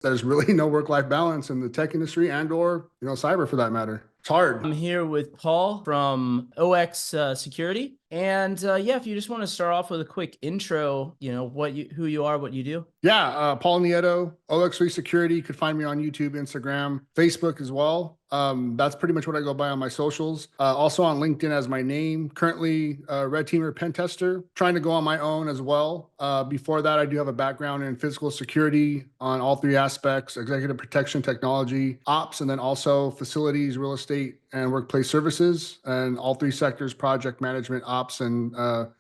there's really no work-life balance in the tech industry and or, cyber for that matter. It's hard. I'm here with Paul from OX Security. And yeah, if you just want to start off with a quick intro, who you are, what you do. Yeah, Paul Nieto, OX3 Security. You could find me on YouTube, Instagram, Facebook as well. That's pretty much what I go by on my socials. Also on LinkedIn as my name. Currently, Red Teamer Pentester, trying to go on my own as well. Before that, I do have a background in physical security on all three aspects: executive protection, technology, ops, and then also facilities, real estate, and workplace services, and all three sectors: project management, ops, and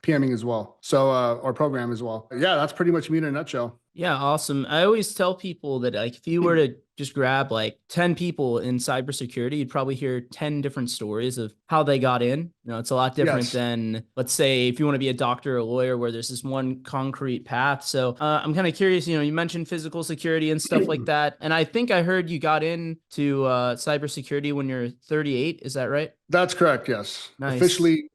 PMing as well. So, or program as well. Yeah, that's pretty much me in a nutshell. Yeah, awesome. I always tell people that if you were to just grab 10 people in cybersecurity, you'd probably hear 10 different stories of how they got in. It's a lot different Yes. than, let's say, if you want to be a doctor or a lawyer where there's this one concrete path. So I'm kind of curious, you mentioned physical security and stuff like that. And I think I heard you got into cybersecurity when you're 38. Is that right? That's correct. Yes. Nice.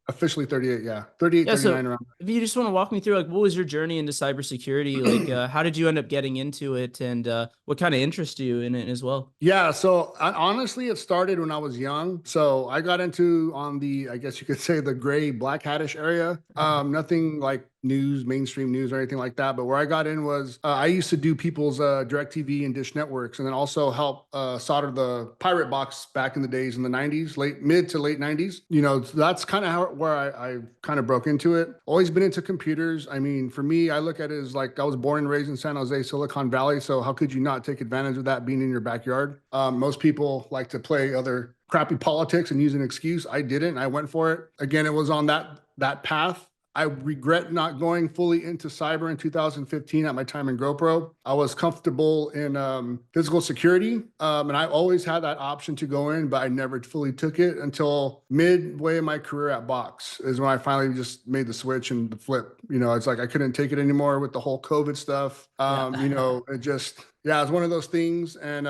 Officially 38. Yeah. 38, Yeah, 39 so around. if you just want to walk me through, what was your journey into cybersecurity? How did you end up getting into it, and what kind of interested you in it as well? Yeah. So honestly, it started when I was young. So I got into on the, I guess you could say, the gray black hattish area. Nothing like news, mainstream news or anything like that. But where I got in was I used to do people's DirecTV and Dish networks, and then also help solder the pirate box back in the days in the 90s, mid to late 90s. So that's kind of where I kind of broke into it. Always been into computers. I mean, for me, I look at it as I was born and raised in San Jose, Silicon Valley. So how could you not take advantage of that being in your backyard? Most people like to play other crappy politics and use an excuse. I didn't. I went for it. Again, it was on that path. I regret not going fully into cyber in 2015 at my time in GoPro. I was comfortable in physical security, and I always had that option to go in, but I never fully took it until midway in my career at Box is when I finally just made the switch and the flip. It's like I couldn't take it anymore with the whole COVID stuff. It just, yeah, it's one of those things. And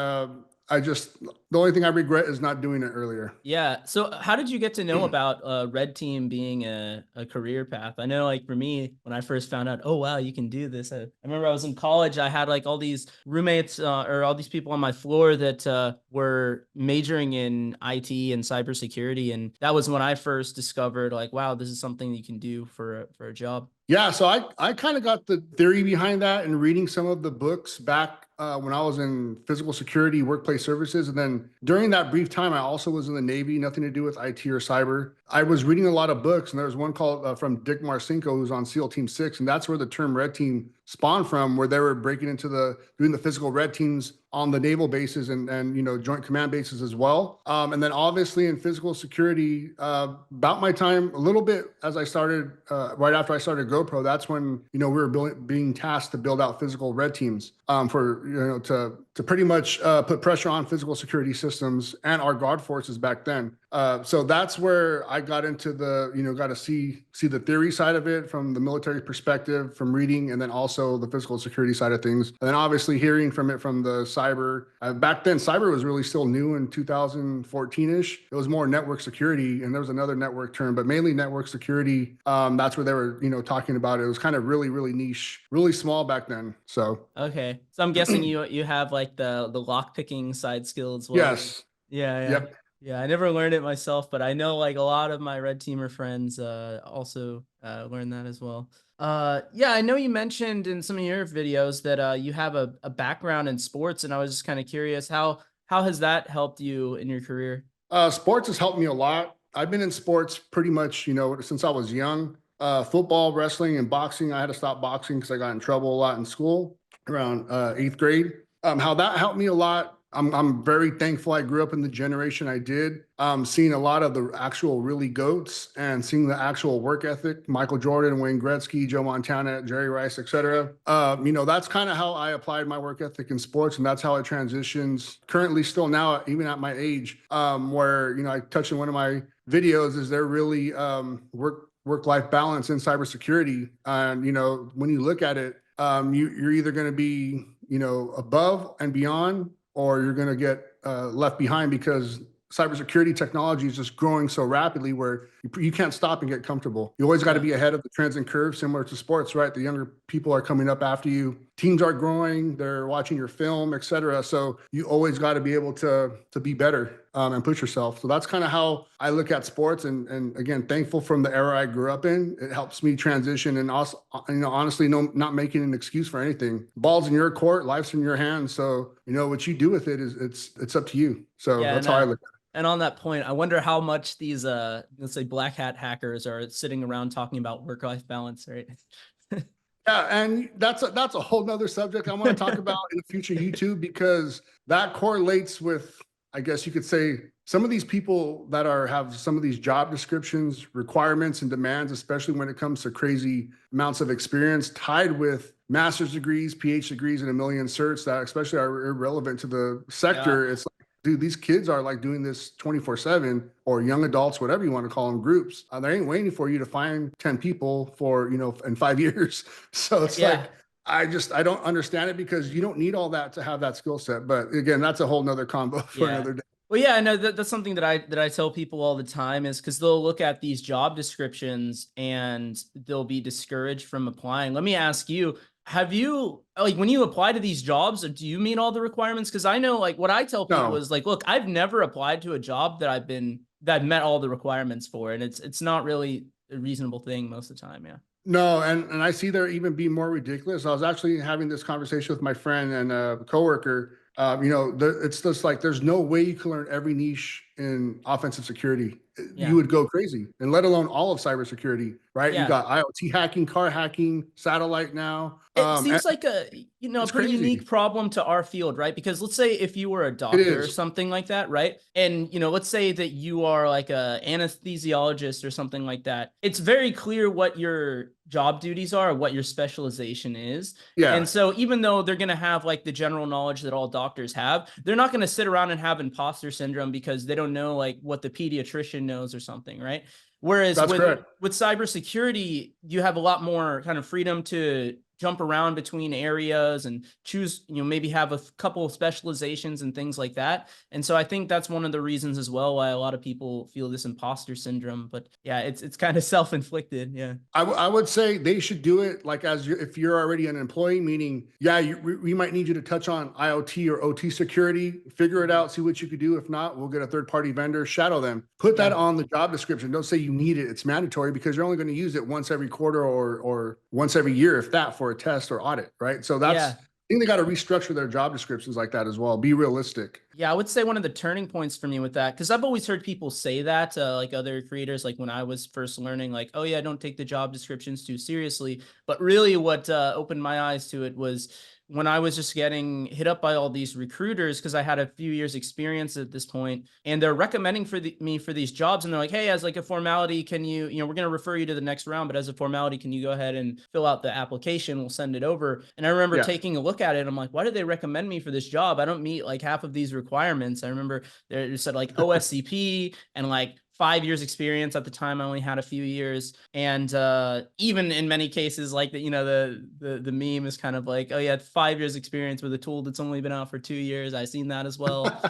the only thing I regret is not doing it earlier. Yeah. So how did you get to know about Red Team being a career path? I know for me, when I first found out, oh, wow, you can do this. I remember I was in college. I had all these roommates or all these people on my floor that were majoring in IT and cybersecurity. And that was when I first discovered wow, this is something you can do for a job. Yeah, so I kind of got the theory behind that and reading some of the books back when I was in physical security, workplace services. And then during that brief time, I also was in the Navy, nothing to do with IT or cyber. I was reading a lot of books, and there was one called from Dick Marcinko, who's on SEAL Team 6. And that's where the term red team spawned from, where they were breaking into doing the physical red teams on the naval bases and joint command bases as well. And then obviously in physical security, about my time, a little bit as I started, right after I started GoPro, that's when, we were being tasked to build out physical red teams to pretty much put pressure on physical security systems and our guard forces back then. So that's where I got into got to see the theory side of it from the military perspective, from reading, and then also the physical security side of things. And then obviously hearing from the cyber. Back then, cyber was really still new in 2014-ish. It was more network security, and there was another network term, but mainly network security. That's where they were, talking about it. It was kind of really, really niche, really small back then. So okay, so I'm guessing you have the lock picking side skill as well. Yes. Yeah. Yep. Yeah, I never learned it myself, but I know a lot of my red teamer friends also learned that as well. Yeah, I know you mentioned in some of your videos that you have a background in sports, and I was just kind of curious how has that helped you in your career? Sports has helped me a lot. I've been in sports pretty much, since I was young. Football, wrestling, and boxing. I had to stop boxing because I got in trouble a lot in school around 8th grade. How that helped me a lot. I'm very thankful I grew up in the generation I did. Seeing a lot of the actual really GOATs and seeing the actual work ethic, Michael Jordan, Wayne Gretzky, Joe Montana, Jerry Rice, etc. That's kind of how I applied my work ethic in sports, and that's how it transitions currently still now, even at my age, where, I touched in one of my videos, is there really work-life balance in cybersecurity? And, when you look at it, you're either going to be, above and beyond, or you're going to get left behind because cybersecurity technology is just growing so rapidly where you can't stop and get comfortable. You always got to be ahead of the trends and curves, similar to sports, right? The younger people are coming up after you. teams are growing, they're watching your film, et cetera. So you always got to be able to be better and push yourself. So that's kind of how I look at sports. And again, thankful from the era I grew up in. It helps me transition and also, honestly, not making an excuse for anything. Ball's in your court, life's in your hands. So, what you do with it is it's up to you. So Yeah, that's how I look at it. and on that point, I wonder how much these let's say black hat hackers are sitting around talking about work-life balance, right? Yeah, and that's a whole nother subject I want to talk about in a future YouTube, because that correlates with, I guess you could say, some of these people that have some of these job descriptions, requirements, and demands, especially when it comes to crazy amounts of experience tied with master's degrees, PhD degrees, and a million certs that especially are irrelevant to the sector. It's like, dude, these kids are like doing this 24/7, or young adults, whatever you want to call them, groups. They ain't waiting for you to find 10 people for, in 5 years. So it's like, I don't understand it, because you don't need all that to have that skill set. But again, that's a whole nother combo for another day. Well, yeah, I know that's something that I tell people all the time, is because they'll look at these job descriptions and they'll be discouraged from applying. Let me ask you, have you, like, when you apply to these jobs, do you meet all the requirements? Because I know, like, what I tell people No. is like, look, I've never applied to a job that met all the requirements for, and it's not really a reasonable thing most of the time. Yeah. No, and I see there even be more ridiculous. I was actually having this conversation with my friend and a coworker. It's just like, there's no way you can learn every niche in offensive security. Yeah. You would go crazy, and let alone all of cybersecurity, right? Yeah. You got IoT hacking, car hacking, satellite now. It seems like a it's pretty crazy. unique problem to our field, right? Because let's say if you were a doctor or is. something like that, right? And let's say that you are like a anesthesiologist or something like that. It's very clear what your job duties are, what your specialization is. Yeah. And so even though they're going to have like the general knowledge that all doctors have, they're not going to sit around and have imposter syndrome because they don't know like what the pediatrician knows or something, right? Whereas That's correct. with cybersecurity, you have a lot more kind of freedom to jump around between areas and choose, maybe have a couple of specializations and things like that. And so I think that's one of the reasons as well why a lot of people feel this imposter syndrome. But yeah, it's kind of self-inflicted. Yeah. I would say they should do it like if you're already an employee, meaning, we might need you to touch on IoT or OT security, figure it out, see what you could do. If not, we'll get a third-party vendor, shadow them, put that on the job description. Don't say you need it. It's mandatory, because you're only going to use it once every quarter or once every year, if that, for a test or audit, right? So I think they got to restructure their job descriptions like that as well. Be realistic. Yeah, I would say one of the turning points for me with that, because I've always heard people say that, like other creators, like when I was first learning, like, oh yeah, don't take the job descriptions too seriously. But really what opened my eyes to it was when I was just getting hit up by all these recruiters, because I had a few years experience at this point, and they're recommending me for these jobs. And they're like, hey, as like a formality, can you, we're going to refer you to the next round, but as a formality, can you go ahead and fill out the application? We'll send it over. And I remember taking a look at it. I'm like, why did they recommend me for this job? I don't meet like half of these requirements. I remember they said like OSCP and like 5 years experience. At the time, I only had a few years. And even in many cases, like the meme is kind of like, oh yeah, 5 years experience with a tool that's only been out for 2 years. I've seen that as well.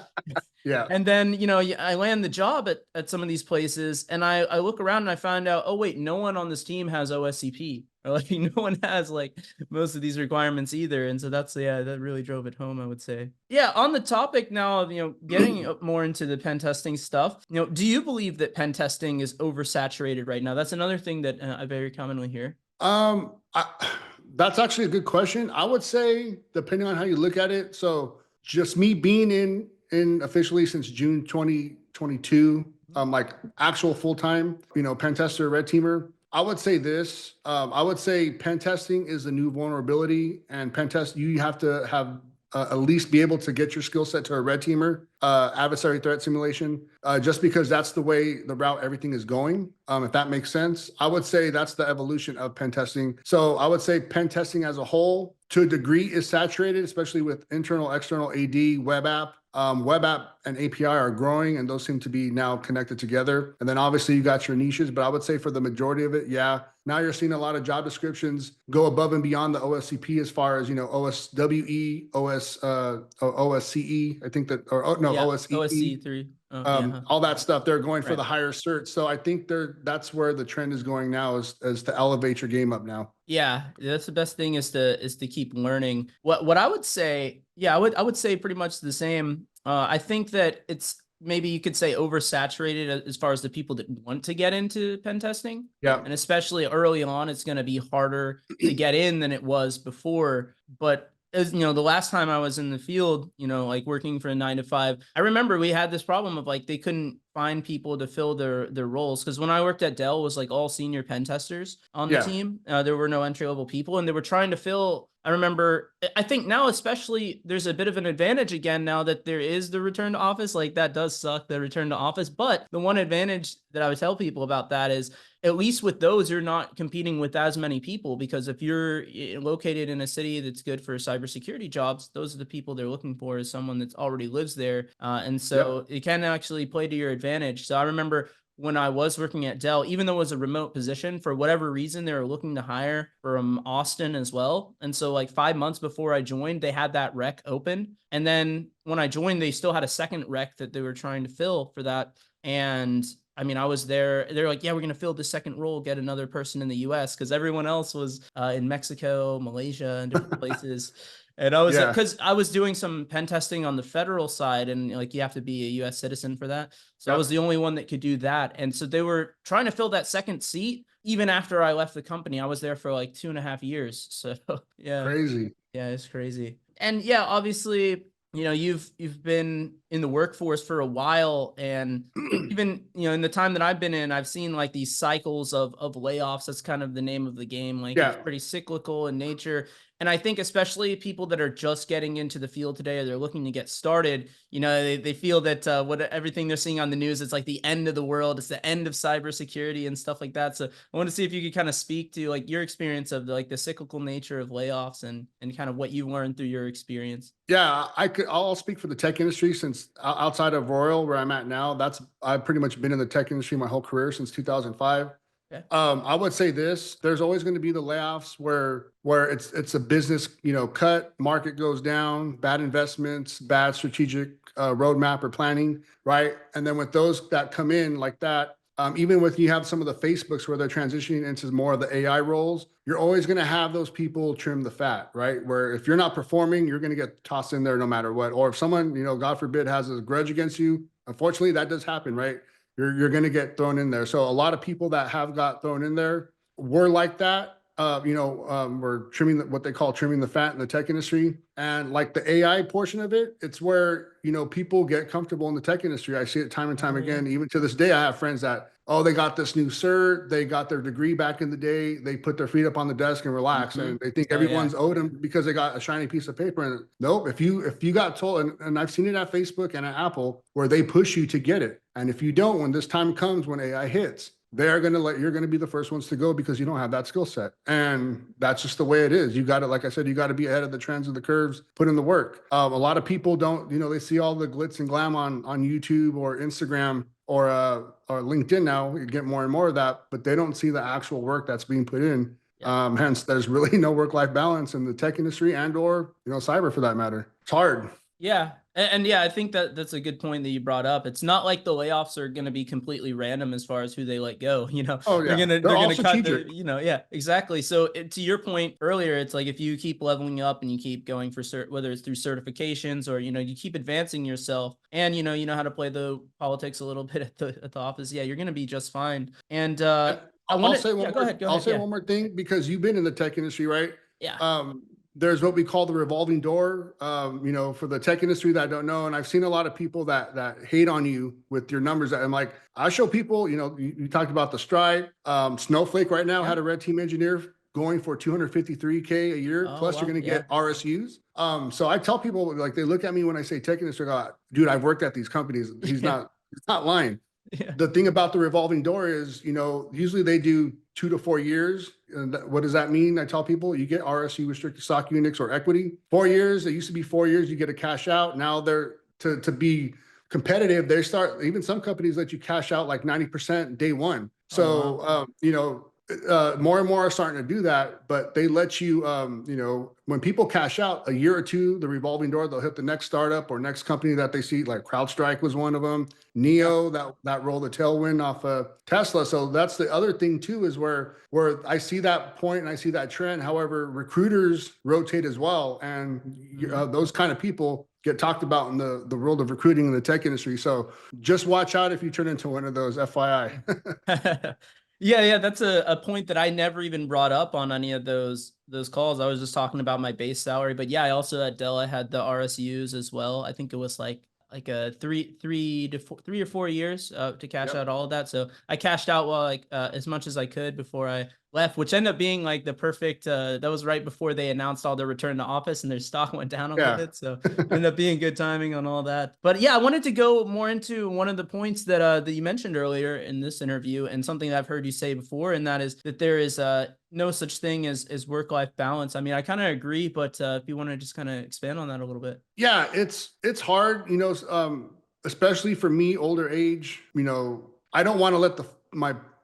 Yeah. And then, I land the job at some of these places, and I look around and I find out, oh wait, no one on this team has OSCP, or like no one has like most of these requirements either. And so that really drove it home, I would say. Yeah. On the topic now of, getting more into the pen testing stuff, do you believe that pen testing is oversaturated right now? That's another thing that I very commonly hear. That's actually a good question. I would say, depending on how you look at it. So just me being in officially since June 2022, like actual full-time, pen tester, red teamer. I would say this. I would say pen testing is the new vulnerability, and pen test, you have to have at least be able to get your skill set to a red teamer, adversary threat simulation, just because that's the route everything is going. If that makes sense, I would say that's the evolution of pen testing. So I would say pen testing as a whole, to a degree, is saturated, especially with internal, external AD, web app. Web app and API are growing, and those seem to be now connected together. And then obviously you got your niches, but I would say for the majority of it, Now you're seeing a lot of job descriptions go above and beyond the OSCP as far as, OSWE, OSCE, I think that, or no, Yeah, OSEE, OSC 3. Oh, yeah. Huh. all that stuff. They're going for Right. the higher cert. So I think that's where the trend is going now, is to elevate your game up now. Yeah, that's the best thing is to keep learning. What I would say, yeah, I would say pretty much the same. I think that it's maybe you could say oversaturated as far as the people that want to get into pen testing. Yeah. And especially early on, it's going to be harder to get in than it was before. But as the last time I was in the field, like working for a 9 to 5, I remember we had this problem of like they couldn't find people to fill their roles. Because when I worked at Dell, it was like all senior pen testers on the Yeah. team. There were no entry level people, and they were trying to fill. I remember, I think now especially there's a bit of an advantage again now that there is the return to office. Like that does suck, the return to office. But the one advantage that I would tell people about that is at least with those, you're not competing with as many people, because if you're located in a city that's good for cybersecurity jobs, those are the people they're looking for, is someone that's already lives there. And so it can actually play to your advantage. So I remember when I was working at Dell, even though it was a remote position, for whatever reason, they were looking to hire from Austin as well. And so like 5 months before I joined, they had that rec open. And then when I joined, they still had a second rec that they were trying to fill for that. And I mean, I was there. They're like, yeah, we're going to fill the second role, get another person in the US, because everyone else was in Mexico, Malaysia, and different places. And I was because I was doing some pen testing on the federal side, and like you have to be a US citizen for that. So I was the only one that could do that. And so they were trying to fill that second seat even after I left the company. I was there for like 2.5 years. So yeah. Crazy. Yeah, it's crazy. And yeah, obviously, you've been in the workforce for a while, and even in the time that I've been in, I've seen like these cycles of layoffs. That's kind of the name of the game. Like it's pretty cyclical in nature. And I think especially people that are just getting into the field today, or they're looking to get started, they feel that everything they're seeing on the news, it's like the end of the world. It's the end of cybersecurity and stuff like that. So I want to see if you could kind of speak to like your experience of the cyclical nature of layoffs and kind of what you learned through your experience. Yeah, I'll speak for the tech industry, since outside of Royal, where I'm at now, I've pretty much been in the tech industry my whole career since 2005. Okay. I would say this: there's always going to be the layoffs where it's a business, cut, market goes down, bad investments, bad strategic roadmap or planning, right? And then with those that come in like that, even with you have some of the Facebooks where they're transitioning into more of the AI roles, you're always going to have those people trim the fat, right? Where if you're not performing, you're going to get tossed in there no matter what. Or if someone, God forbid, has a grudge against you, unfortunately, that does happen, right? You're going to get thrown in there. So a lot of people that have got thrown in there were like that. We're trimming what they call trimming the fat in the tech industry. And like the AI portion of it, it's where, people get comfortable in the tech industry. I see it time and time again. Even to this day, I have friends that, they got this new cert, they got their degree back in the day, they put their feet up on the desk and relax. And they think everyone's owed them because they got a shiny piece of paper. And nope, if you got told, and I've seen it at Facebook and at Apple, where they push you to get it. And if you don't, when this time comes, when AI hits, you're going to be the first ones to go because you don't have that skill set. And that's just the way it is. You got to, like I said, you got to be ahead of the trends and the curves, put in the work. A lot of people don't, they see all the glitz and glam on YouTube or Instagram or LinkedIn now. You get more and more of that, but they don't see the actual work that's being put in. Hence, there's really no work-life balance in the tech industry or cyber for that matter. It's hard. Yeah. And yeah, I think that's a good point that you brought up. It's not like the layoffs are going to be completely random as far as who they let go. Oh yeah, they're gonna cut strategic. yeah, exactly. So to your point earlier, it's like if you keep leveling up and you keep going for whether it's through certifications or you keep advancing yourself, and you know how to play the politics a little bit at the office. Yeah, you're going to be just fine. And I'll say one go ahead. one more thing, because you've been in the tech industry, right? Yeah. There's what we call the revolving door, for the tech industry that don't know. And I've seen a lot of people that hate on you with your numbers. I'm like, I show people, you talked about the Stripe, Snowflake right now had a red team engineer going for $253K a year. Plus you're going to get RSUs. So I tell people, like, they look at me when I say tech industry, dude, I've worked at these companies. He's not lying. Yeah. The thing about the revolving door is, usually they do 2 to 4 years. And what does that mean? I tell people you get RSU, restricted stock units, or equity. 4 years. It used to be 4 years. You get a cash out. Now they're to be competitive. They start, even some companies let you cash out like 90% day one. So, more and more are starting to do that, but they let you, you know, when people cash out a year or two, the revolving door, they'll hit the next startup or next company that they see, like CrowdStrike was one of them, Yeah. Neo, that rolled the tailwind off of Tesla. So that's the other thing too, is where I see that point and I see that trend. However, recruiters rotate as well, and those kind of people get talked about in the world of recruiting in the tech industry. So just watch out if you turn into one of those, FYI. Yeah, that's a point that I never even brought up on any of those calls. I was just talking about my base salary, but yeah, I also at Dell I had the RSUs as well. I think it was like a 3 or 4 years to cash Yep. out all of that. So I cashed out while like as much as I could before I left, which ended up being like the perfect. That was right before they announced all their return to office, and their stock went down a little Yeah. bit. So it ended up being good timing on all that. But yeah, I wanted to go more into one of the points that you mentioned earlier in this interview, and something that I've heard you say before, and that is that there is no such thing as work-life balance. I mean, I kind of agree, but if you want to just kind of expand on that a little bit. Yeah, it's hard, you know, especially for me, older age, you know, I don't want to let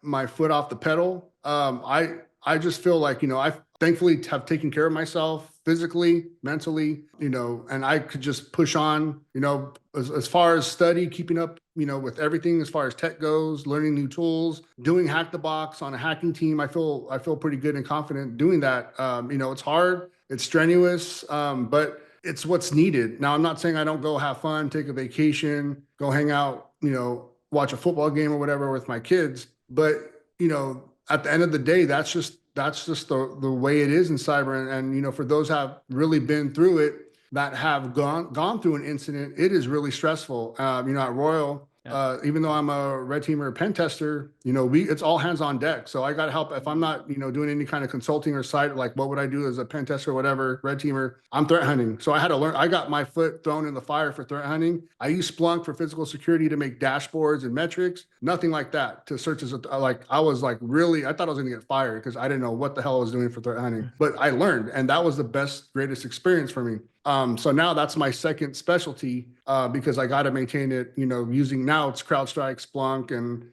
my foot off the pedal. I just feel like, you know, I thankfully have taken care of myself physically, mentally, you know, and I could just push on, you know, as far as study, keeping up, you know, with everything as far as tech goes, learning new tools, doing Hack the Box on a hacking team. I feel pretty good and confident doing that. You know, it's hard, it's strenuous, but it's what's needed. Now, I'm not saying I don't go have fun, take a vacation, go hang out, you know, watch a football game or whatever with my kids. But, you know, at the end of the day, that's just the way it is in cyber. And you know, for those have really been through it, that have gone through an incident, it is really stressful. You know, at Royal, Yeah. even though I'm a red teamer pen tester, you know, it's all hands on deck. So I got to help if I'm not, you know, doing any kind of consulting or site, like what would I do as a pen tester or whatever, red teamer, I'm threat hunting. So I had to learn, I got my foot thrown in the fire for threat hunting. I use Splunk for physical security to make dashboards and metrics, nothing like that to search as like, I was like, really, I thought I was going to get fired because I didn't know what the hell I was doing for threat hunting, but I learned, and that was the best, greatest experience for me. So now that's my second specialty, because I got to maintain it, you know, using now it's CrowdStrike, Splunk, and,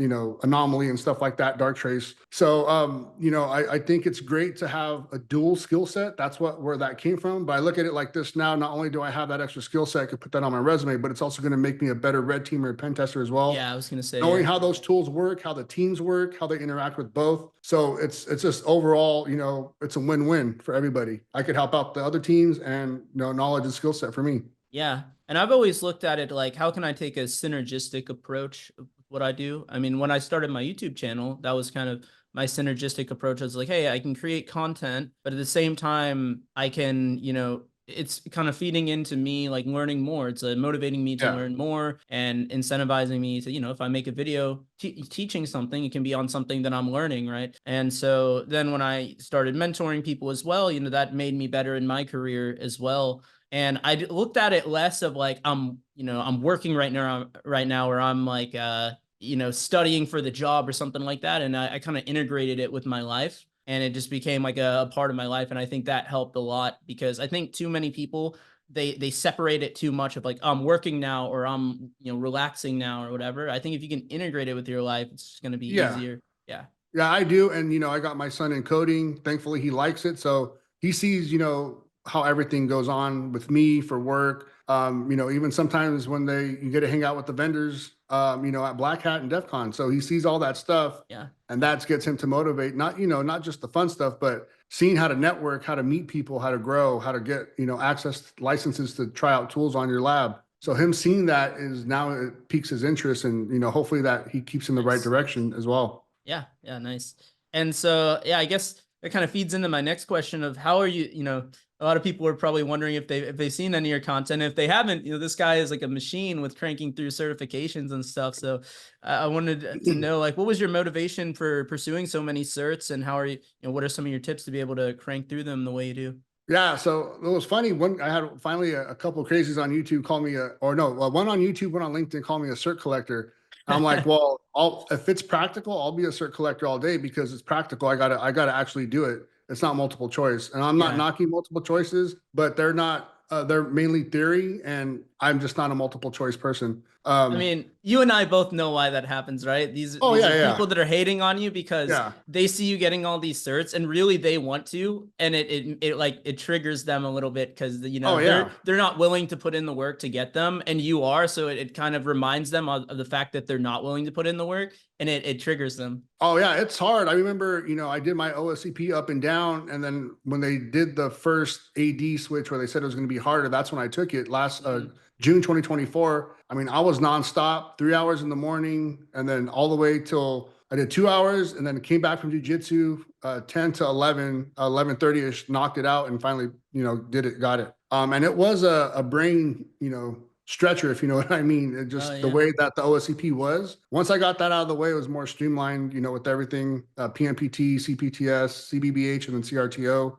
you know, Anomaly and stuff like that, Darktrace. So, you know, I think it's great to have a dual skill set. That's where that came from. But I look at it like this now, not only do I have that extra skill set, I could put that on my resume, but it's also going to make me a better red teamer and pen tester as well. Yeah, I was gonna say, Knowing yeah. how those tools work, how the teams work, how they interact with both. So it's just overall, you know, it's a win-win for everybody. I could help out the other teams, and you know, knowledge and skill set for me. Yeah. And I've always looked at it like, how can I take a synergistic approach of what I do? I mean, when I started my YouTube channel, that was kind of my synergistic approach. I was like, hey, I can create content, but at the same time, I can, you know, it's kind of feeding into me like learning more. It's motivating me to Yeah. learn more and incentivizing me to, you know, if I make a video teaching something, it can be on something that I'm learning, right? And so then when I started mentoring people as well, you know, that made me better in my career as well. And I looked at it less of like I'm working right now, or I'm like you know, studying for the job or something like that. And I kind of integrated it with my life, and it just became like a part of my life. And I think that helped a lot, because I think too many people they separate it too much of like I'm working now, or I'm, you know, relaxing now or whatever. I think if you can integrate it with your life, it's just going to be Yeah. easier. Yeah. Yeah, I do. And, you know, I got my son in coding. Thankfully, he likes it. So he sees, you know, how everything goes on with me for work. You know, even sometimes when you get to hang out with the vendors, you know, at Black Hat and DEF CON. So he sees all that stuff, Yeah. and that gets him to motivate, not, you know, not just the fun stuff, but seeing how to network, how to meet people, how to grow, how to get, you know, access licenses to try out tools on your lab. So him seeing that is now it piques his interest, and, you know, hopefully that he keeps in the right Nice. direction as well. Yeah, yeah, nice. And so, yeah, I guess that kind of feeds into my next question of how are you, you know, a lot of people are probably wondering if they've seen any of your content. If they haven't, you know, this guy is like a machine with cranking through certifications and stuff. So I wanted to know, like, what was your motivation for pursuing so many certs, and how are you know, what are some of your tips to be able to crank through them the way you do? Yeah, so it was funny. I had finally a couple of crazies on YouTube call me one on YouTube, one on LinkedIn call me a cert collector. I'm like, well, if it's practical, I'll be a cert collector all day because it's practical. I gotta actually do it. It's not multiple choice, and I'm not Yeah. knocking multiple choices, but they're not. They're mainly theory, and I'm just not a multiple choice person. I mean, you and I both know why that happens, right? Oh These yeah, are yeah, people that are hating on you because yeah. they see you getting all these certs and really they want to, and it like it triggers them a little bit because you Oh know yeah. they're not willing to put in the work to get them, and you are, so it kind of reminds them of the fact that they're not willing to put in the work, and it triggers them. Oh yeah, it's hard. I remember, I did my OSCP up and down, and then when they did the first AD switch where they said it was going to be harder, that's when I took it last Mhm. June 2024. I mean, I was nonstop, 3 hours in the morning, and then all the way till I did 2 hours, and then came back from jujitsu, 10 to 11, 11:30 ish, knocked it out, and finally, did it, got it. And it was a brain, stretcher, if you know what I mean. It Oh just the yeah. way that the OSCP was. Once I got that out of the way, it was more streamlined, with everything, PMPT, CPTS, CBBH, and then CRTO.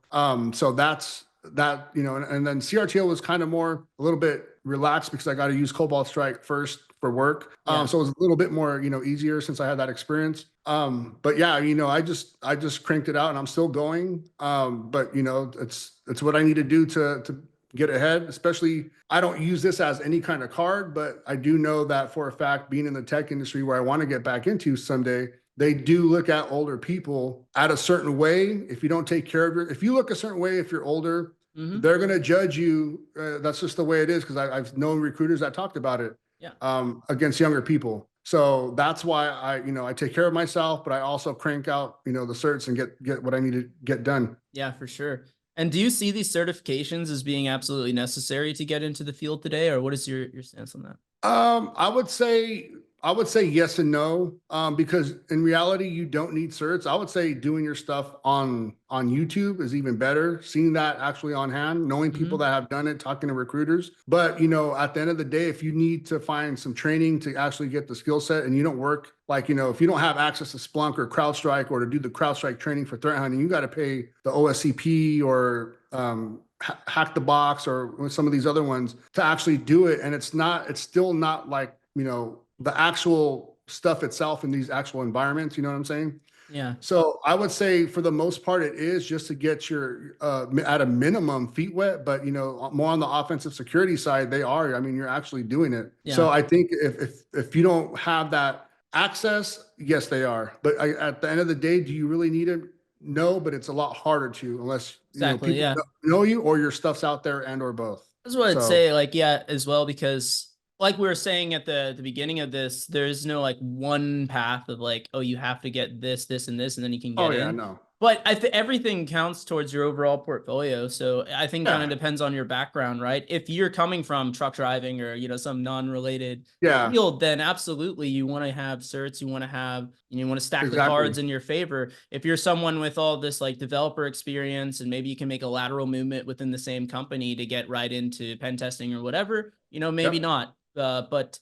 So that's that, and then CRTO was kind of more a little bit relaxed because I got to use Cobalt Strike first for work. Yeah. So it was a little bit more, easier since I had that experience. But yeah, I just cranked it out and I'm still going. But it's what I need to do to get ahead. Especially, I don't use this as any kind of card, but I do know that for a fact, being in the tech industry where I want to get back into someday, they do look at older people at a certain way. If you don't take care of if you look a certain way, if you're older, Hmm. they're going to judge you. That's just the way it is. Because I've known recruiters that talked about it, Yeah. against younger people. So that's why I take care of myself, but I also crank out, the certs and get what I need to get done. Yeah, for sure. And do you see these certifications as being absolutely necessary to get into the field today, or what is your stance on that? I would say yes and no. Because in reality, you don't need certs. I would say doing your stuff on YouTube is even better. Seeing that actually on hand, knowing people Hmm. that have done it, talking to recruiters. But at the end of the day, if you need to find some training to actually get the skill set, and you don't work like if you don't have access to Splunk or CrowdStrike or to do the CrowdStrike training for threat hunting, you got to pay the OSCP or hack the box or some of these other ones to actually do it. And it's still not like, the actual stuff itself in these actual environments. You know what I'm saying? Yeah. So I would say for the most part, it is just to get your, at a minimum, feet wet, but more on the offensive security side, they are, I mean, you're actually doing it. Yeah. So I think if you don't have that access, yes, they are. But at the end of the day, do you really need it? No, but it's a lot harder to, unless, Exactly. people Yeah. know you or your stuff's out there and or both. That's what I'd So, say, like, yeah, as well, because like we were saying at the beginning of this, there's no like one path of like, oh, you have to get this, and this, and then you can oh get yeah, in. no. But I think everything counts towards your overall portfolio. So I think kind of Yeah, depends on your background, right? If you're coming from truck driving or some non-related yeah, field, then absolutely you want to have certs, you want to have, you want to stack the exactly. cards in your favor. If you're someone with all this like developer experience and maybe you can make a lateral movement within the same company to get right into pen testing or whatever, maybe Yep. not. But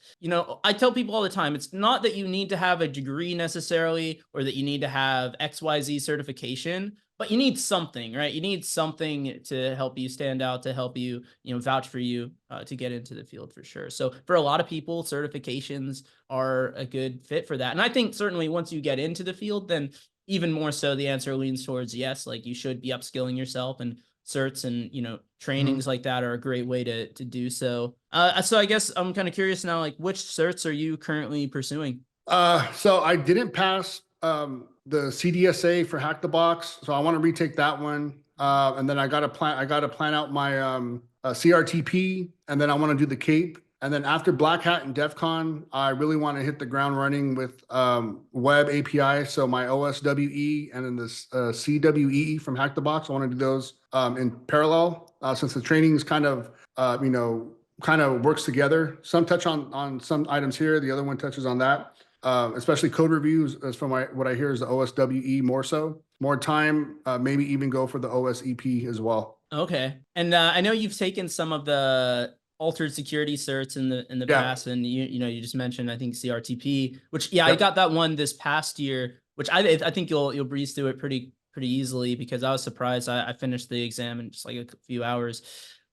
I tell people all the time, it's not that you need to have a degree necessarily or that you need to have XYZ certification, but you need something, right? You need something to help you stand out, to help you, vouch for you to get into the field for sure. So for a lot of people, certifications are a good fit for that. And I think certainly once you get into the field, then even more so the answer leans towards yes, like you should be upskilling yourself, and certs and Mhm. trainings like that are a great way to do so. So I guess I'm kind of curious now, like which certs are you currently pursuing? So I didn't pass the CDSA for Hack the Box, so I want to retake that one. And then I got to plan out my CRTP, and then I want to do the Cape. And then after Black Hat and DEF CON, I really want to hit the ground running with web API. So my OSWE and then this CWE from Hack the Box. I want to do those in parallel, since the training is kind of works together. Some touch on some items here, the other one touches on that. Especially code reviews, as from what I hear, is the OSWE more so. More time, maybe even go for the OSEP as well. Okay. And I know you've taken some of the altered security certs in the Yeah. past, and you just mentioned I think CRTP, which yeah, I Yep. got that one this past year, which I think you'll breeze through it pretty easily because I was surprised. I finished the exam in just like a few hours.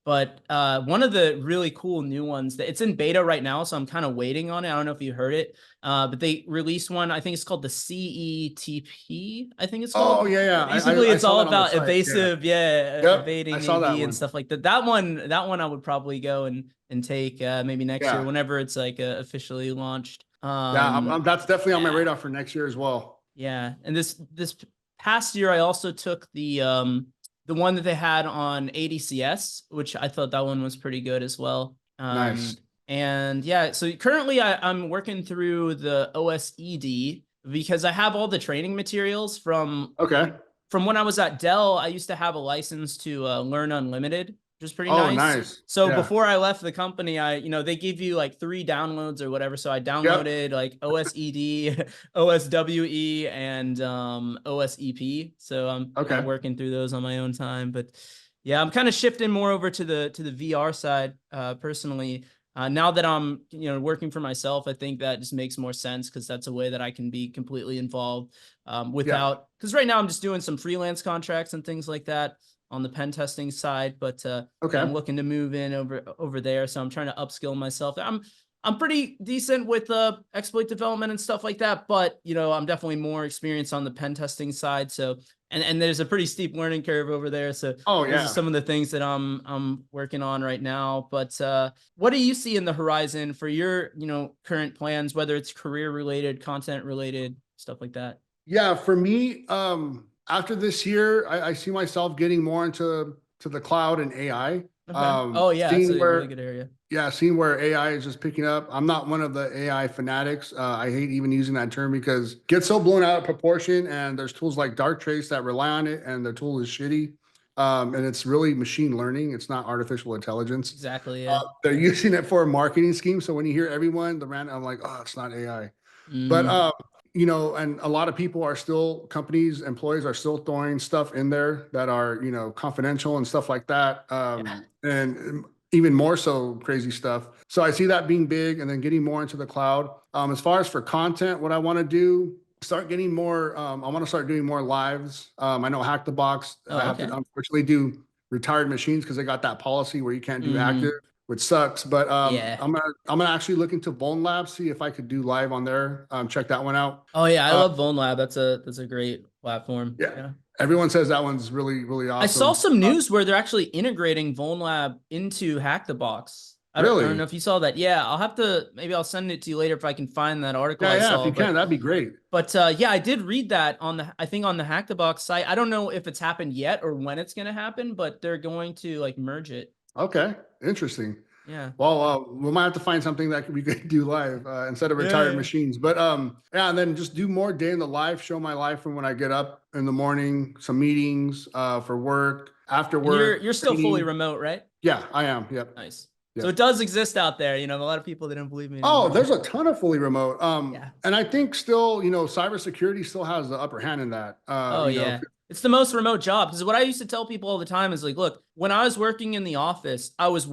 But one of the really cool new ones that it's in beta right now, so I'm kind of waiting on it. I don't know if you heard it, but they released one. I think it's called the CETP. I think it's called. Oh yeah, yeah. Basically, I it's saw all that on their about site. Yeah. evasive, Yep. I evading saw that AV and one. stuff like that. That one I would probably go and take maybe next year, Yeah. whenever it's like officially launched. Yeah. That's definitely on my Yeah, radar for next year as well. yeah. And this past year, I also took the one that they had on ADCS, which I thought that one was pretty good as well. Nice. And yeah, so currently I'm working through the OSED because I have all the training materials Okay. from when I was at Dell. I used to have a license to learn unlimited, which was pretty Oh, nice. nice. So Yeah. before I left the company, they give you like 3 downloads or whatever. So I Yep. downloaded like OSED, OSWE, and OSEP. So I'm kind Okay. of working through those on my own time. But yeah, I'm kind of shifting more over to the VR side personally. Now that I'm working for myself, I think that just makes more sense because that's a way that I can be completely involved Yeah. without, because right now I'm just doing some freelance contracts and things like that on the pen testing side, but yeah, Okay. I'm looking to move in over there, so I'm trying to upskill myself. I'm pretty decent with exploit development and stuff like that, but I'm definitely more experienced on the pen testing side. So and there's a pretty steep learning curve over there. So Oh those are yeah. some of the things that I'm working on right now. But what do you see in the horizon for your current plans, whether it's career related, content related, stuff like that? Yeah. For me, after this year, I see myself getting more into the cloud and AI. Okay. Oh yeah, that's Seeing a really where good area. Yeah, seeing where AI is just picking up. I'm not one of the AI fanatics. I hate even using that term because it gets so blown out of proportion. And there's tools like Darktrace that rely on it, and the tool is shitty. And it's really machine learning. It's not artificial intelligence. Exactly. Yeah. They're using it for a marketing scheme. So when you hear everyone, I'm like, oh, it's not AI. But Mm, and a lot of people are still companies, employees are still throwing stuff in there that are, confidential and stuff like that. yeah. And even more so crazy stuff. So I see that being big and then getting more into the cloud. As far as for content, what I want to do, start getting more, I want to start doing more lives. I know Hack the Box, I Oh, have to okay. unfortunately do retired machines because they got that policy where you can't do active, Mm, which sucks. But yeah. I'm gonna actually look into Bone Lab, see if I could do live on there. Check that one out. Oh yeah, I Uh, love Bone Lab. That's a great platform. yeah, Yeah. everyone says that one's really really I saw awesome. some news where they're actually integrating VoneLab into Hack the Box. I don't Really? know if you saw that. Yeah, maybe I'll send it to you later if I can find that article Yeah, I yeah. If saw. you can, that'd be great. But yeah, I did read that I think on the Hack the Box site. I don't know if it's happened yet or when it's going to happen, but they're going to like merge it. Okay, interesting. Yeah. Well, we might have to find something that we could do live instead of retired Yeah. machines. But yeah, and then just do more day in the life, show my life from when I get up in the morning, some meetings for work, after And you're work, you're still fully training. remote, right? Yeah, I am. Yep. Nice. So Yep. it does exist out there. A lot of people didn't believe me Oh, anymore, there's but a ton of fully remote. yeah. And I think still, cybersecurity still has the upper hand in that. Oh yeah. It's the most remote job because what I used to tell people all the time is like, look, when I was working in the office, I was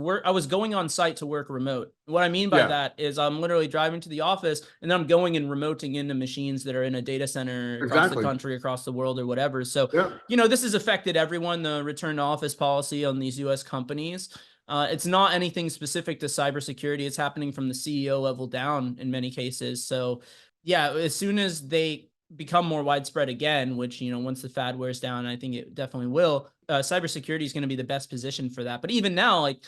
going on site to work remote. What I mean by yeah, that is I'm literally driving to the office and then I'm going and remoting into machines that are in a data center across the exactly. country, across the world or whatever. So, Yeah. this has affected everyone, the return to office policy on these US companies. It's not anything specific to cybersecurity. It's happening from the CEO level down in many cases. So, yeah, as soon as they become more widespread again, which, once the fad wears down, I think it definitely will, cybersecurity is going to be the best position for that. But even now, like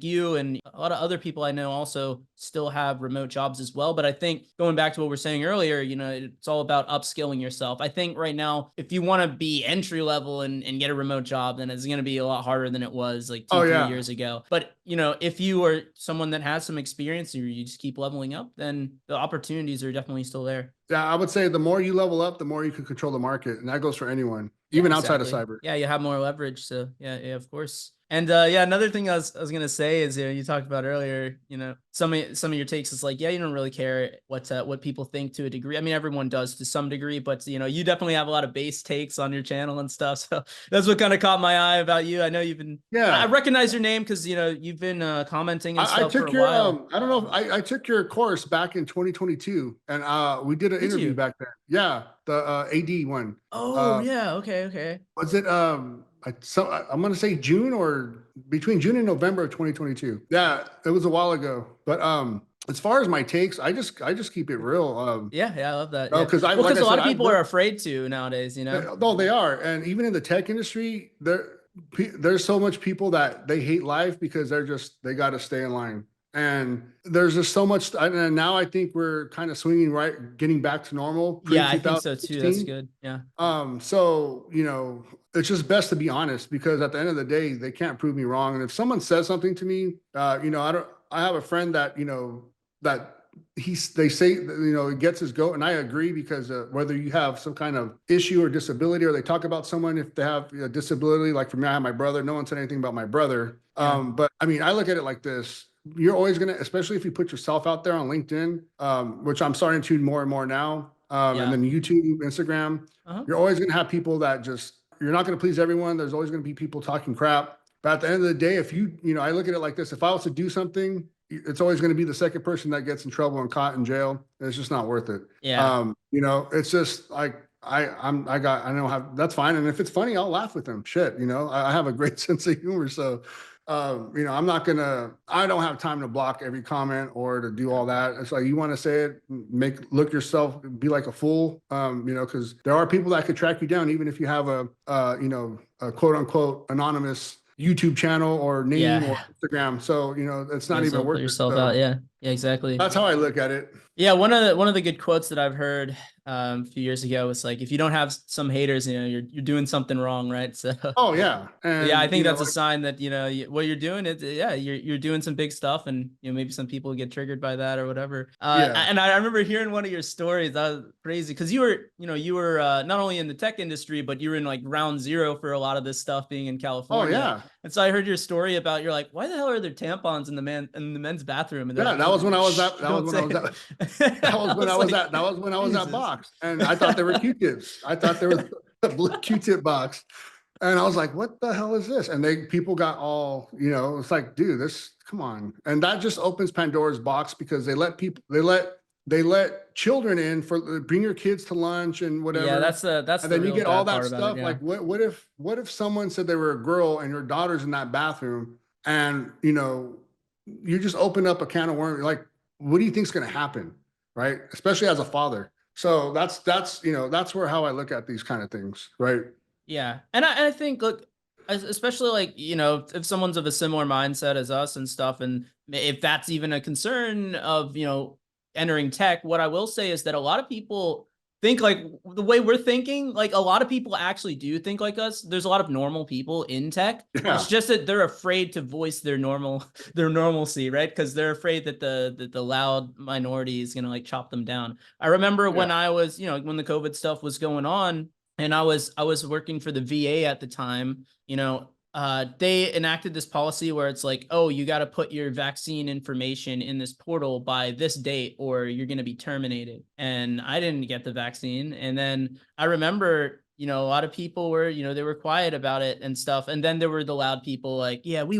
you and a lot of other people I know also still have remote jobs as well. But I think going back to what we're saying earlier, it's all about upskilling yourself. I think right now, if you want to be entry level and get a remote job, then it's going to be a lot harder than it was like Oh 3 yeah. years ago. But, if you are someone that has some experience or you just keep leveling up, then the opportunities are definitely still there. Yeah, I would say the more you level up, the more you can control the market, and that goes for anyone, Yeah, even outside of exactly. cyber. Yeah, you have more leverage. So yeah, of course. And yeah, another thing I was gonna say is you talked about earlier, some of your takes is like, yeah, you don't really care what people think to a degree. I mean, everyone does to some degree, but you definitely have a lot of base takes on your channel and stuff. So that's what kind of caught my eye about you. I know I Yeah, recognize your name because you've been commenting and I stuff for took a your while. I don't know if I took your course back in 2022, and we did an Did interview you? back then. Yeah, the AD one. Oh Uh, yeah, okay. was it I'm going to say June or between June and November of 2022. Yeah, it was a while ago. But as far as my takes, I just keep it real. Yeah, I love that. No, Yeah. because Well, like because I a lot said, of I've people are worked. afraid to nowadays, you know? No, they are, and even in the tech industry, there's so much people that they hate life because they got to stay in line. And there's just so much. And now I think we're kind of swinging right, getting back to normal pre Yeah, I think so too. That's 2016. good. Yeah. So, it's just best to be honest because at the end of the day, they can't prove me wrong. And if someone says something to me, I have a friend that, that they say, it gets his goat. And I agree because whether you have some kind of issue or disability, or they talk about someone, if they have a disability, like for me, I have my brother, no one said anything about my brother. Yeah. But I mean, I look at it like this. You're always going to, especially if you put yourself out there on LinkedIn, which I'm starting to more and more now. And Yeah. then YouTube, Instagram, Uh-huh. you're always going to have people that you're not going to please everyone. There's always going to be people talking crap. But at the end of the day, if I look at it like this, if I was to do something, it's always going to be the second person that gets in trouble and caught in jail. It's just not worth it. Yeah. It's just like, I don't have, that's fine. And if it's funny, I'll laugh with them. Shit. I have a great sense of humor. So, I don't have time to block every comment or to do all that. It's like, you want to say it, look yourself, be like a fool, cause there are people that could track you down, even if you have a quote unquote anonymous YouTube channel or name or Yeah. Instagram. So, it's not even Put worth it. yourself So out. Yeah. Yeah, exactly. that's how I look at it. Yeah, one of the good quotes that I've heard a few years ago was like, if you don't have some haters, you're doing something wrong, right? So Oh yeah. yeah, I And, think that's a sign that what you're doing is you're doing some big stuff, and maybe some people get triggered by that or whatever. Yeah. And I remember hearing one of your stories. That was crazy because you were not only in the tech industry, but you were in like ground zero for a lot of this stuff being in Oh California. yeah. And so I heard your story about you're like, why the hell are there tampons in the men's bathroom? And they're Yeah, like, that was when I was "Shh, at, that was don't when say I was it." at, that was when I was like, at, that was when I was at Jesus. Box, and I thought they were Q-tips. I thought they were the blue Q-tip box, and I was like, "What the hell is this?" And people got all, it's like, dude, come on, and that just opens Pandora's box because they let children in for bring your kids to lunch and whatever. Yeah, that's And the then you real get all bad that part about it. stuff. Yeah. Like, what if someone said they were a girl and your daughter's in that bathroom, and you just open up a can of worms. Like, what do you think's going to happen, right? Especially as a father. So that's where how I look at these kind of things, right? Yeah. And I think, look, especially like, if someone's of a similar mindset as us and stuff, and if that's even a concern of, entering tech, what I will say is that a lot of people think like the way we're thinking, like a lot of people actually do think like us. There's a lot of normal people in tech. Yeah. It's just that they're afraid to voice their normalcy, right? Because they're afraid that the loud minority is gonna like chop them down. I remember when I was, when the COVID stuff was going on, and I was working for the VA at the time, they enacted this policy where it's like, oh, you got to put your vaccine information in this portal by this date or you're going to be terminated. And I didn't get the vaccine. And then I remember, a lot of people were, they were quiet about it and stuff. And then there were the loud people like, yeah, we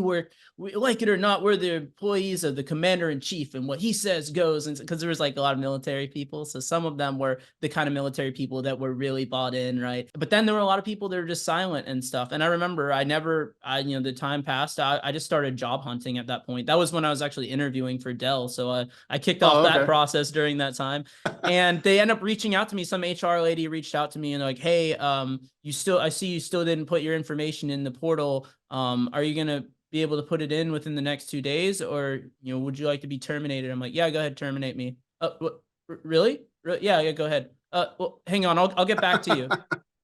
like it or not, we're the employees of the commander in chief and what he says goes. And because there was like a lot of military people. So some of them were the kind of military people that were really bought in. Right. But then there were a lot of people that were just silent and stuff. And I remember the time passed. I just started job hunting at that point. That was when I was actually interviewing for Dell. So I kicked off that process during that time. And they end up reaching out to me. Some HR lady reached out to me and like, hey, I see you still didn't put your information in the portal. Are you going to be able to put it in within the next 2 days, or, would you like to be terminated? I'm like, yeah, go ahead. Terminate me. What, really? Yeah, go ahead. Well, hang on. I'll get back to you.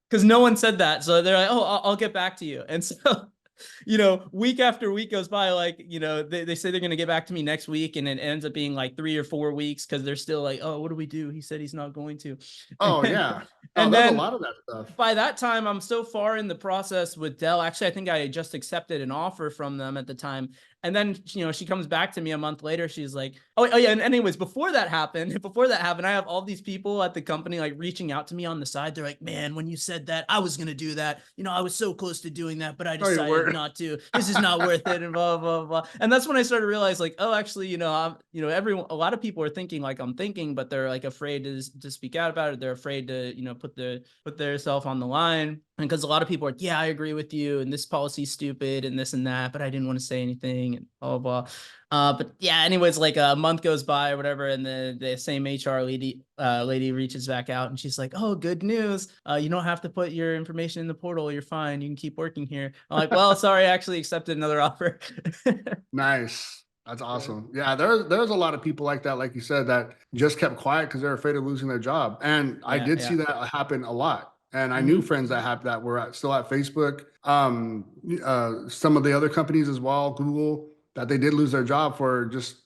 Cause no one said that. So they're like, oh, I'll get back to you. And so, week after week goes by, like, they say they're going to get back to me next week. And it ends up being like 3 or 4 weeks. Cause they're still like, oh, what do we do? He said he's not going to. Oh yeah. And there's then a lot of that stuff. By that time, I'm so far in the process with Dell. Actually, I think I just accepted an offer from them at the time. And then, you know, she comes back to me a month later. She's like, oh yeah. And anyways, before that happened, I have all these people at the company like reaching out to me on the side. They're like, man, when you said that, I was going to do that. You know, I was so close to doing that, but I Oh, you decided were. not to. This is not worth it. And blah, blah, blah. And that's when I started to realize like, oh, actually, you know, a lot of people are thinking like I'm thinking, but they're like afraid to speak out about it. They're afraid to, you know, put their self on the line. And because a lot of people are, yeah, I agree with you, and this policy's stupid, and this and that, but I didn't want to say anything, and blah blah. But yeah, anyways, like a month goes by or whatever, and the same HR lady reaches back out, and she's like, "Oh, good news! You don't have to put your information in the portal. You're fine. You can keep working here." I'm like, "Well, sorry, I actually accepted another offer." Nice. That's awesome. Yeah, there's a lot of people like that, like you said, that just kept quiet because they're afraid of losing their job. And I Yeah, did see yeah. that happen a lot. And I knew Hmm. friends that were still at Facebook, some of the other companies as well, Google, that they did lose their job for just,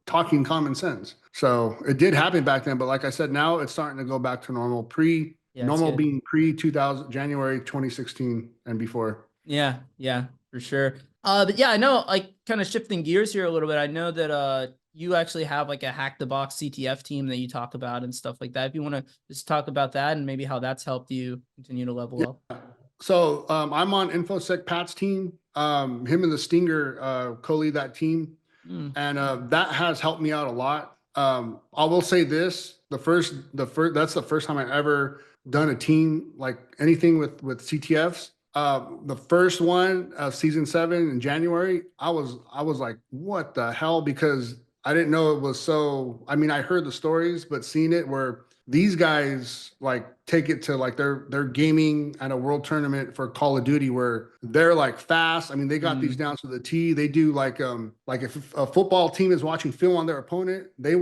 talking common sense. So it did happen back then. But like I said, now it's starting to go back to normal, Yeah, it's good. being pre 2000, January 2016 and before. Yeah, yeah, for sure. But yeah, I know, like, kind of shifting gears here a little bit. I know that you actually have like a hack the box CTF team that you talk about and stuff like that. If you want to just talk about that and maybe how that's helped you continue to level up. So I'm on InfoSec Pat's team. Him and the Stinger co-lead that team, Mm. and that has helped me out a lot. I will say this: the first that's the first time I ever done a team like anything with CTFs. The first one of season 7 in January, I was like, what the hell? Because I didn't know it was so. I mean, I heard the stories, but seeing it where these guys like take it to like they're gaming at a world tournament for Call of Duty where they're like fast. I mean, they got these Mm. down to the T. They do like if a football team is watching film on their opponent, they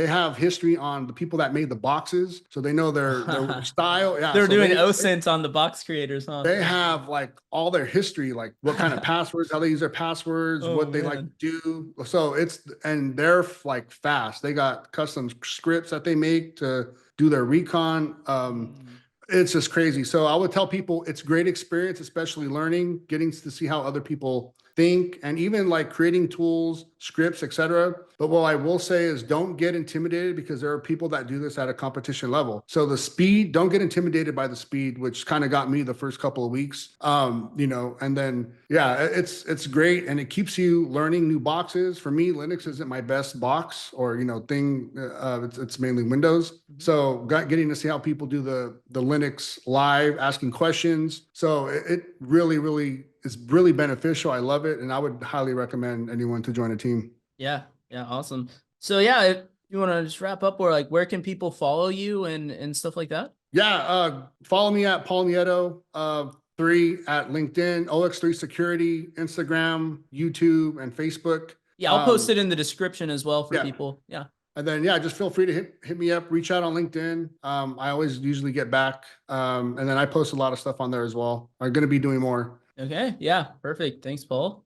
have history on the people that made the boxes, so they know their style. Yeah, They're so doing OSINT on the box creators, huh? they have like all their history, like what kind of passwords, how they use their passwords, Oh what they like man. to do. So and they're like fast. They got custom scripts that they make to do their recon. Mm. It's just crazy. So I would tell people it's great experience, especially learning, getting to see how other people think, and even like creating tools, scripts, etc. But what I will say is don't get intimidated because there are people that do this at a competition level. So the speed, don't get intimidated by the speed, which kind of got me the first couple of weeks. And then yeah, it's great and it keeps you learning new boxes. For me, Linux isn't my best box or thing. It's mainly Windows. So getting to see how people do the Linux live, asking questions. So it really, really is really beneficial. I love it, and I would highly recommend anyone to join a team. Yeah, yeah, awesome. So yeah, if you want to just wrap up, or like, where can people follow you and stuff like that? Yeah, follow me at Paul Nieto 3 at LinkedIn, OX3 Security, Instagram, YouTube, and Facebook. Yeah, I'll post it in the description as well for Yeah, people. Yeah. and then yeah, just feel free to hit me up, reach out on LinkedIn. I always usually get back, and then I post a lot of stuff on there as well. I'm going to be doing more. Okay. Yeah. Perfect. Thanks, Paul.